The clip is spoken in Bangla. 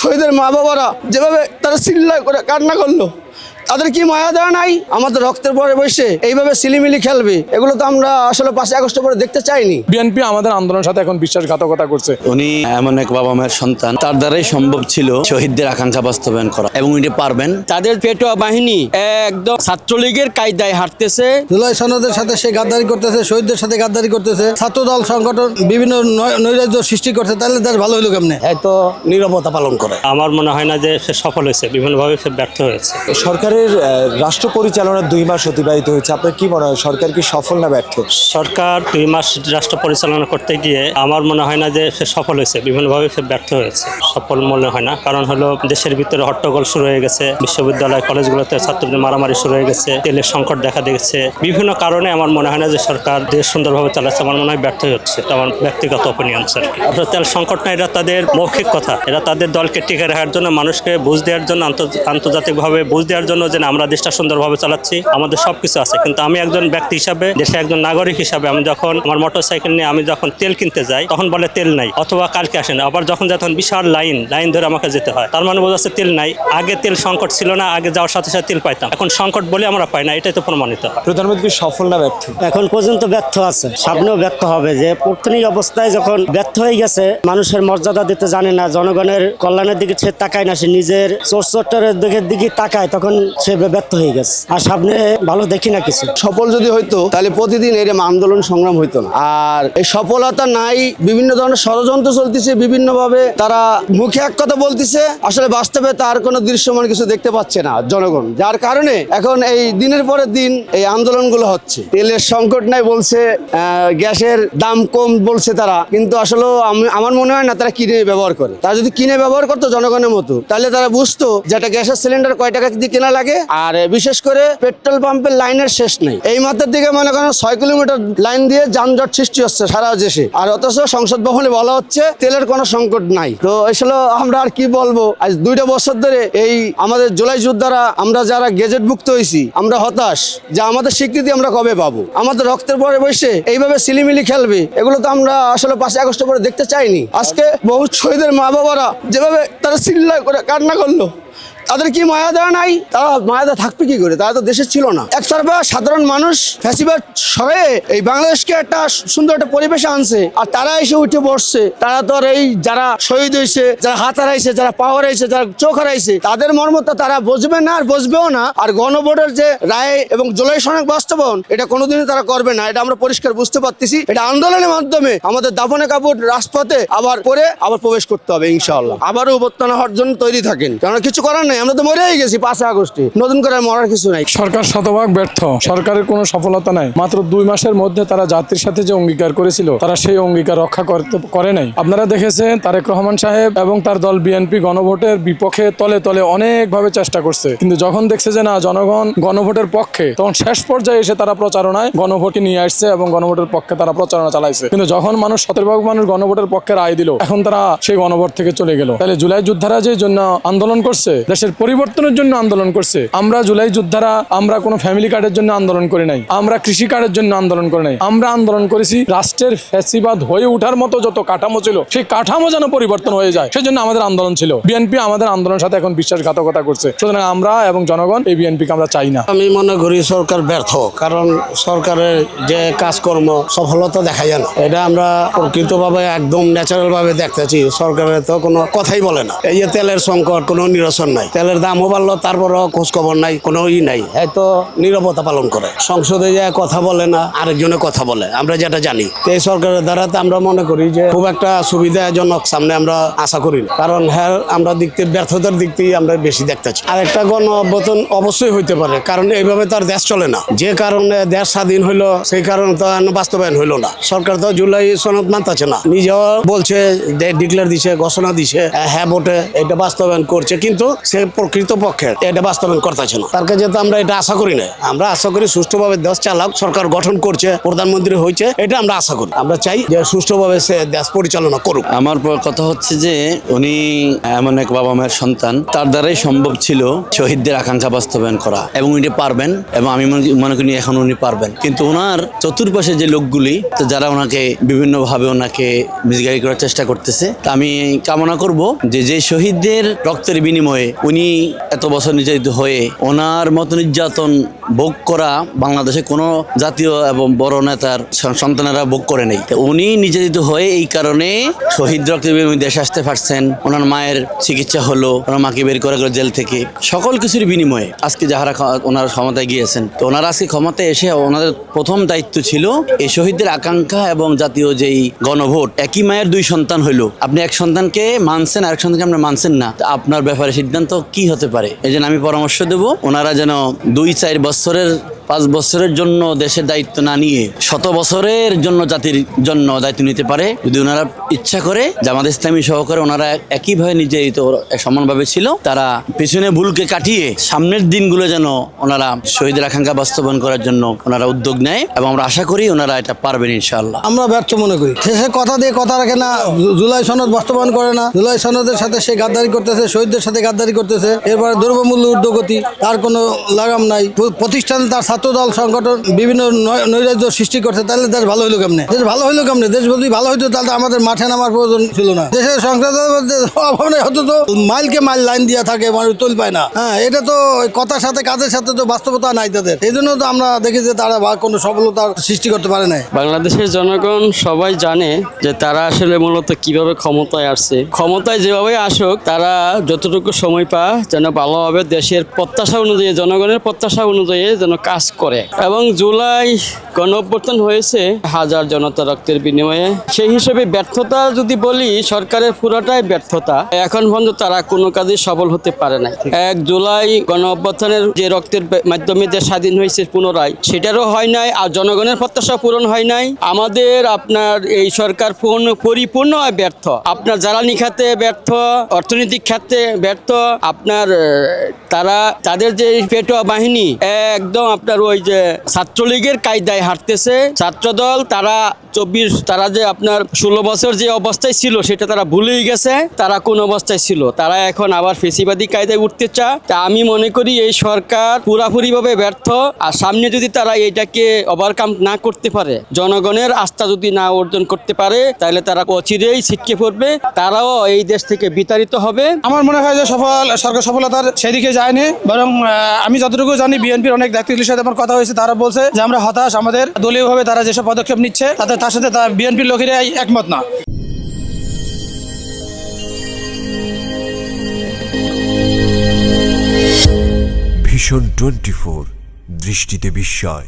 শহীদের মা বাবারা যেভাবে তারা চিল্লা করে কান্না করলো, তাদের কি মায়া দেওয়া নাই? আমাদের রক্তের পরে বসে এইভাবে সিলিমিলি খেলবে, এগুলো তো আমরা আসলে 5 আগস্ট পরে দেখতে চাইনি। বিএনপি আমাদের আন্দোলনের সাথে এখন বিশ্বাসঘাতকতা করছে। উনি এমন এক বাবা মায়ের সন্তান, তার দ্বারাই সম্ভব ছিল শহীদদের আকাঙ্ক্ষা বাস্তবায়ন করা, এবং উনি পারবেন। তাদের পেটোয়া বাহিনী একদম ছাত্রলীগের কায়দায় হাঁটতেছে। জুলাই সনদের সাথে সে গাদ্দারি করতেছে, শহীদদের সাথে গাদ্দারি করতেছে, ছাত্রদল সংগঠন বিভিন্ন নৈরাজ্য সৃষ্টি করছে। তাহলে দেশ ভালো হইলো কেমনে? হয়তো নীরবতা পালন করে। আমার মনে হয় না যে সে সফল হয়েছে, বিভিন্নভাবে সে ব্যর্থ হয়েছে। সরকারের রাষ্ট্র পরিচালনার 2 মাস অতিবাহিত হয়েছে, আপনার কি মনে হয় সরকার কি সফল না ব্যর্থ? সরকার 2 মাস রাষ্ট্র পরিচালনা করতে গিয়ে আমার মনে হয় না যে সে সফল হয়েছে, বিভিন্নভাবে সে ব্যর্থ হয়েছে। সফল মনে হয় না, কারণ হলো দেশের ভিতরে হট্টগোল শুরু হয়ে গেছে, বিশ্ববিদ্যালয় কলেজগুলোতে ছাত্রদের মারামারি শুরু হয়ে গেছে, তেলের সংকট দেখা দিয়েছে। বিভিন্ন কারণে আমার মনে হয় না যে সরকার দেশ সুন্দরভাবে চালাচ্ছে। আমার মনে হয় ব্যর্থ হচ্ছে, এটা আমার ব্যক্তিগত অপিনিয়ন স্যার। তেল সংকট না, এটা তাদের মৌখিক কথা, এটা তাদের দলকে টিকে রাখার জন্য, মানুষকে বুঝ দেওয়ার জন্য, আন্তর্জাতিকভাবে বুঝ দেওয়ার জন্য যে আমরা দেশটা সুন্দরভাবে চালাচ্ছি, আমাদের সবকিছু আছে। কিন্তু আমি একজন ব্যক্তি হিসাবে, দেশের একজন নাগরিক হিসাবে, আমি যখন আমার মোটরসাইকেল নিয়ে আমি যখন তেল কিনতে যাই, তখন বলে তেল নাই, অথবা কালকে আসেন। আবার যখন বিশাল লাইন ধরে আমাকে যেতে হয়, তার মানে বোঝাচ্ছে তেল নাই। আগে তেল সংকট ছিল না, আগে যাওয়ার সাথে সাথে তেল পাইতাম, এখন সংকট বলে আমরা পাই না, এটাই তো প্রমাণিত হয়। প্রধানমন্ত্রী সফল না ব্যর্থ? এখন পর্যন্ত ব্যর্থ আছে, সামনেও ব্যর্থ হবে। যে প্রাথমিক অবস্থায় যখন ব্যর্থ হয়ে গেছে, মানুষের মর্যাদা দিতে জানে না, জনগণের কল্যাণের দিকে সে তাকায় না, সে নিজের চোর-চট্টরের দিকে তাকায়, তখন সে ব্যর্থ হয়ে গেছে। আর সামনে ভালো দেখি না কিছু। সফল যদি হইতো তাহলে প্রতিদিন এরকম আন্দোলন সংগ্রাম হইতো না। আর এই সফলতা নাই, বিভিন্ন ধরনের ষড়যন্ত্র চলতেছে, বিভিন্ন ভাবে তারা মুখে এক কথা বলতেছে, আসলে বাস্তবে তার কোনো দৃশ্যমান কিছু দেখতে পাচ্ছে না জনগণ। যার কারণে এখন এই দিনের পরে দিন এই আন্দোলনগুলো হচ্ছে। তেলের সংকট নাই বলছে, গ্যাসের দাম কম বলছে তারা, কিন্তু আসলে আমার মনে হয় না তারা কিনে ব্যবহার করে। তারা যদি কিনে ব্যবহার করতো জনগণের মতো, তাহলে তারা বুঝতো যে একটা গ্যাসের সিলিন্ডার কয় টাকা দিয়ে কেনা লাগে। আর বিশেষ করে পেট্রোল পাম্পের লাইনের শেষ নেই, এই মাত্রার দিকে মনে করেন 6 কিলোমিটার লাইন দিয়ে যানজট সৃষ্টি হচ্ছে সারা দেশে। আর অথচ সংসদ ভবনে বলা হচ্ছে তেলের কোনো সংকট নাই। তো আসলে আমরা আর কি বলবো, আজ 2টা বছর ধরে এই আমাদের জুলাই যোদ্ধারা, আমরা যারা গেজেটভুক্ত হয়েছি, আমরা হতাশ যে আমাদের স্বীকৃতি আমরা কবে পাবো। আমাদের রক্তের পরে বসে এইভাবে সিলিমিলি খেলবে, এগুলো তো আমরা আসলে 5 আগস্ট পরে দেখতে চাইনি। আজকে বহু শহীদের মা বাবারা যেভাবে তারা চিল্লা করে কান্না করলো, তাদের কি মায়া দেওয়া নাই? তারা মায়া দেওয়া থাকবে কি করে? তারা তো দেশে ছিল না। একতরফা সাধারণ মানুষ ফ্যাসিবাদ সরে এই বাংলাদেশকে একটা সুন্দর একটা পরিবেশে আনছে, আর তারা এসে উঠে বসছে। তারা তো আর এই যারা শহীদ হয়েছে, যারা হাত হারাইছে, যারা পা হারাইছে, যারা চোখ হারাইছে, তাদের মর্মতা তারা বুঝবে না, আর বুঝবেও না। আর গণভোটের যে রায় এবং জুলাই সনদ বাস্তবায়ন, এটা কোনোদিনই তারা করবে না, এটা আমরা পরিষ্কার বুঝতে পারতেছি। এটা আন্দোলনের মাধ্যমে আমাদের দাফনে কাপড় রাজপথে আবার প্রবেশ করতে হবে ইনশাআল্লাহ। আবারও অভ্যুত্থান হওয়ার জন্য তৈরি থাকেন, কারণ কিছু করার নাই, আমরা তো মরেই গেছি 5 আগস্টে, নতুন করে মরার কিছু নাই। সরকার শতভাগ ব্যর্থ, সরকারের কোনো সফলতা নাই। মাত্র 2 মাসের মধ্যে তারা জাতির সাথে যে অঙ্গীকার করেছিল, তারা সেই অঙ্গীকার রক্ষা করে নাই। আপনারা দেখেছেন তারেক রহমান সাহেব এবং তার দল বিএনপি গণভোটের বিপক্ষে তলে তলে অনেকভাবে চেষ্টা করছে, কিন্তু যখন দেখছে যে না জনগণ গণভোটের পক্ষে, তখন শেষ পর্যায়ে এসে তারা প্রচারণায় গণভোটকে নিয়ে আসছে এবং গণভোটের পক্ষে তারা প্রচারণা চালাইছে। কিন্তু যখন মানুষ 17 মানুষ গণভোটের পক্ষে রায় দিল, এখন তারা সেই গণভোট থেকে চলে গেল। তাহলে জুলাই যোদ্ধারা যে জন্য আন্দোলন করছে, দেশের পরিবর্তনের জন্য আন্দোলন করছে। আমরা জুলাই যোদ্ধারা আমরা কোনো ফ্যামিলি কার্ডের জন্য আন্দোলন করি নাই, আমরা কৃষি কার্ডের জন্য আন্দোলন করি নাই। আমরা আন্দোলন করেছি রাষ্ট্রের ফ্যাসিবাদ হয়ে ওঠার মতো যত কাঠামো ছিল, সেই কাঠামো যেন পরিবর্তন হয়ে যায়, সেজন্য আমাদের আন্দোলন ছিল। বিএনপি আমাদের আন্দোলনের সাথে এখন বিশ্বাসঘাতকতা করছে, সুতরাং আমরা এবং জনগণ এই বিএনপিকে আমরা চাই না। আমি মনে করি সরকার ব্যর্থ, কারণ সরকারের যে কাজকর্ম সফলতা দেখা যায় না। এটা আমরা প্রকৃতভাবে একদম ন্যাচারাল ভাবে দেখতেছি। সরকারের তো কোনো কথাই বলে না। এই যে তেলের সংকট, কোনো নিরসন নাই, তেলের দামও বাড়লো, তারপরও খোঁজ খবর নাই, কোনো নাই, হয়তো নীরবতা পালন করে। সংসদে যে কথা বলে না, আরেকজনে কথা বলে, আমরা যেটা জানি। এই সরকারের দ্বারা আমরা মনে করি যে খুব একটা সুবিধাজনক সামনে আমরা আশা করি না, কারণ হ্যাঁ আমরা ব্যর্থতার দিক থেকে আমরা বেশি দেখতেছি। আর একটা গণ অভ্যুত্থান অবশ্যই হইতে পারে, কারণ এইভাবে তো আর দেশ চলে না। যে কারণে দেশ স্বাধীন হইলো, সেই কারণে তো বাস্তবায়ন হইলো না। সরকার তো জুলাই সনদ মানতেছে না, নিজেও বলছে ডিক্লেয়ার দিছে, ঘোষণা দিছে, হ্যাঁ ভোটে এটা বাস্তবায়ন করছে, কিন্তু সে প্রকৃত পক্ষে এটা বাস্তবায়ন করতেছে না। তার কাছে তো আমরা এটা আশা করি না। আমরা আশা করি সুষ্ঠুভাবে দেশ চালাক, সরকার গঠন করছে, প্রধানমন্ত্রী হয়েছে, এটা আমরা আশা করি। আমরা চাই যে সুষ্ঠুভাবে সে দেশ পরিচালনা করুক। আমার কথা হচ্ছে যে উনি এমন এক বাবা মায়ের সন্তান, তার দ্বারাই সম্ভব ছিল শহীদদের আকাঙ্ক্ষা বাস্তবায়ন করা, এবং উনি পারবেন, এবং আমি মনে করি এখন উনি পারবেন। কিন্তু ওনার চতুর্পাশে যে লোকগুলি যারা ওনাকে বিভিন্নভাবে ওনাকে মিসগাইড করার চেষ্টা করতেছে, তা আমি কামনা করব যে শহীদদের রক্তের বিনিময়ে উনি এত বছর নির্যাতিত হয়ে ওনার মতো নির্যাতন ভোগ করা বাংলাদেশে কোনো জাতীয় এবং বড় নেতার সন্তানেরা ভোগ করে নেই। উনি নির্যাতিত হয়ে এই কারণে শহীদ রক্তের বিনিময়ে দেশে আসতে পারছেন, ওনার মায়ের চিকিৎসা হলো, ওনার মাকে বের করে জেল থেকে, সকল কিছুর বিনিময়ে আজকে যাহারা ওনারা ক্ষমতায় গিয়েছেন। তো ওনারা আজকে ক্ষমতায় এসে ওনাদের প্রথম দায়িত্ব ছিল এই শহীদদের আকাঙ্ক্ষা এবং জাতীয় যেই গণভোট, একই মায়ের দুই সন্তান হইলো, আপনি এক সন্তানকে মানছেন, আরেক সন্তানকে আপনি মানছেন না, আপনার ব্যাপারে সিদ্ধান্ত কি হতে পারে? এই জন্য আমি পরামর্শ দেব, ওনারা যেন 2-4 বছরের 5 বছরের জন্য দেশের দায়িত্ব না নিয়ে 100 বছরের জন্য জাতির জন্য দায়িত্ব নিতে পারে। যদি ওনারা ইচ্ছা করে, জামাত ইসলামী সহকারে ওনারা একইভাবে নির্যাতিত সমানভাবে ছিল, তারা পিছনে ভুলকে কাটিয়ে সামনের দিনগুলো যেন ওনারা শহীদের আকাঙ্ক্ষা বাস্তবায়ন করার জন্য ওনারা উদ্যোগ নেয়, এবং আমরা আশা করি ওনারা এটা পারবেন ইনশাআল্লাহ। আমরা ব্যর্থ মনে করি। শেষে কথা দিয়ে কথা রাখে না, জুলাই সনদ বাস্তবায়ন করে না, জুলাই সনদের সাথে সে গাদ্দারি করতেছে, শহীদদের সাথে গাদ্দারি করতেছে। এরপরে দ্রব্যমূল্য ঊর্ধ্বগতি, তার কোনো লাগাম নাই। প্রতিষ্ঠানে তার ছাত্রদল সংগঠন বিভিন্ন নৈরাজ্য সৃষ্টি করছে, তাহলে দেশ ভালো হইলো কেমনে? দেশ ভালো হইলো কেমনে? দেশ যদি ভালো হইতো তাহলে আমাদের মাঠে নামার প্রয়োজন ছিল না। দেশের সংসদের অভাব নেই, হতো তো মাইলকে মাইল লাইন দিয়ে থাকে, মানুষ তুল পায় না। হ্যাঁ, এটা তো কথার সাথে কাজের সাথে তো বাস্তবতা নাই তাদের। এই জন্য তো আমরা দেখি যে তারা কোনো সফলতার সৃষ্টি করতে পারে না। বাংলাদেশের জনগণ সবাই জানে যে তারা আসলে মূলত কিভাবে ক্ষমতায় আসছে। ক্ষমতায় যেভাবে আসুক, তারা যতটুকু সময় পায় যেন ভালোভাবে দেশের প্রত্যাশা অনুযায়ী, জনগণের প্রত্যাশা অনুযায়ী যেন কাজ করে। এবং জুলাই গণঅভ্যুত্থান হয়েছে হাজার জনতা রক্তের বিনিময়ে। সেই হিসেবে ব্যর্থতা যদি বলি, সরকারের পুরোটাই ব্যর্থতা। এখন পর্যন্ত তারা কোনো কাজে সফল হতে পারে না। 1 জুলাই গণঅভ্যুত্থানের যে রক্তের মাধ্যমে দেশ স্বাধীন হয়েছে পুনরায়, সেটারও হয় নাই, আর জনগণের প্রত্যাশা পূরণ হয় নাই। আমাদের আপনার এই সরকার পরিপূর্ণ ব্যর্থ। আপনার জ্বালানি খাতে ব্যর্থ, অর্থনৈতিক খাতে ব্যর্থ। আপনার তাদের যে পেটোয়া বাহিনী একদম আপনার ওই যে ছাত্রলীগের কায়দায় হাঁটতেছে। ছাত্রদল তারা যে আপনার 16 বছর যে অবস্থায় ছিল সেটা তারা ভুলেই গেছে, তারা কোন অবস্থায় ছিল। তারা এখন আবার ফেসিবাদী কায়দায় উঠতে চায়। তা আমি মনে করি এই সরকার পুরাপুরিভাবে ব্যর্থ। আর সামনে যদি তারা এটাকে ওভারকাম না করতে পারে, জনগণের আস্থা যদি না অর্জন করতে পারে, তাহলে তারা অচিরেই ছিটকে পড়বে, তারাও এই দেশ থেকে বিতাড়িত হবে। আমার মনে হয় যে সরকার সফলতার সেদিকে যায়নি, বরং আমি যতটুকু জানি বিএনপির অনেক ব্যক্তিদের সাথে আমার কথা হয়েছে, তারা বলছে যে আমরা হতাশ, আমাদের দলীয়ভাবে তারা যেসব পদক্ষেপ নিচ্ছে তার সাথে বিএনপির লোকেরাই একমত না। ভিশন 24 দৃষ্টিতে বিস্ময়।